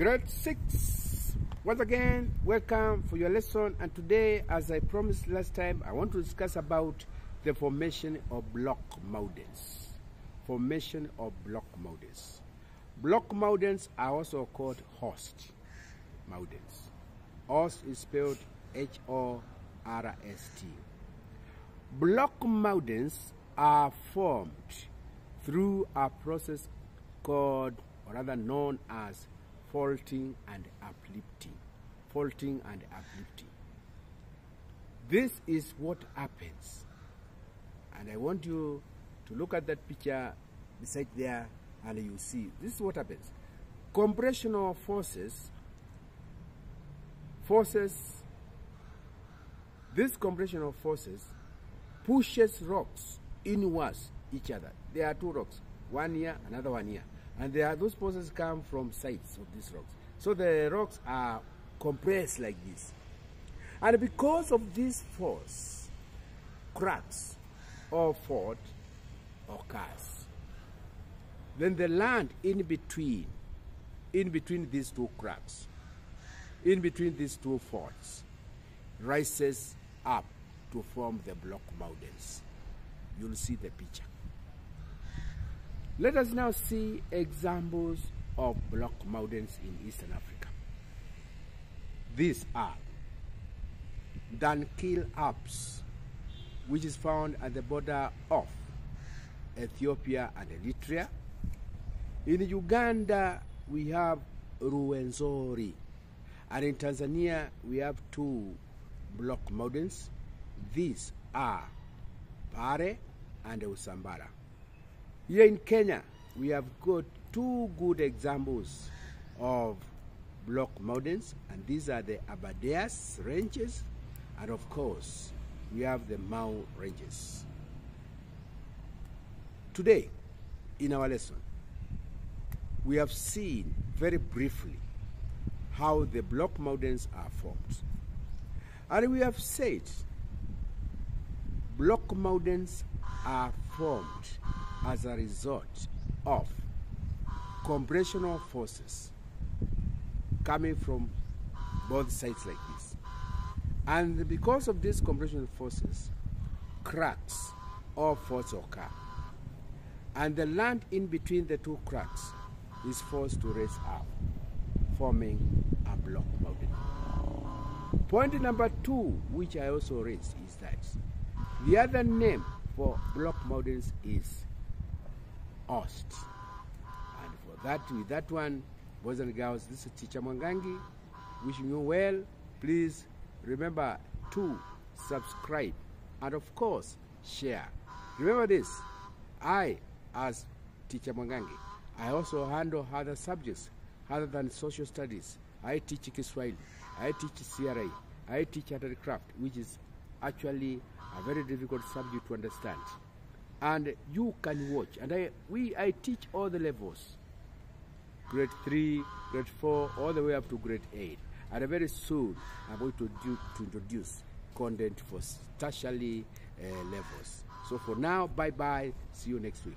Grade 6. Once again, welcome for your lesson. And today, as I promised last time, I want to discuss about the formation of block mountains. Formation of block mountains. Block mountains are also called Horst mountains. Horst is spelled H-O-R-S-T. Block mountains are formed through a process called, or rather known as, faulting and uplifting. Faulting and uplifting. This is what happens. And I want you to look at that picture beside there and you see. This is what happens. Compressional forces, this compressional forces pushes rocks inwards each other. There are two rocks, one here, another one here. And those forces come from sides of these rocks. So the rocks are compressed like this. And because of this force, cracks or fault occurs. Then the land in between these two cracks, in between these two faults, rises up to form the block mountains. You'll see the picture. Let us now see examples of block mountains in Eastern Africa. These are Dankil Alps, which is found at the border of Ethiopia and Eritrea. In Uganda, we have Ruwenzori. And in Tanzania, we have two block mountains. These are Pare and Usambara. Here in Kenya, we have got two good examples of block mountains, and these are the Aberdares ranges, and of course, we have the Mau ranges. Today, in our lesson, we have seen very briefly how the block mountains are formed. And we have said block mountains are formed as a result of compressional forces coming from both sides like this. And because of these compressional forces, cracks or faults occur. And the land in between the two cracks is forced to raise up, forming a block mountain. Point number 2, which I also raised, is that the other name for block mountains is Horst. And for that, with that one, boys and girls, this is Teacher Mwangangi wishing you well. Please remember to subscribe and of course share. Remember this, I, as Teacher Mwangangi, I also handle other subjects other than social studies. I teach Kiswahili, I teach CRA, I teach handicraft, which is actually a very difficult subject to understand. And you can watch, and I teach all the levels, grade 3, grade 4, all the way up to grade 8. And very soon I'm going to introduce content for tertiary levels. So for now, bye-bye, see you next week.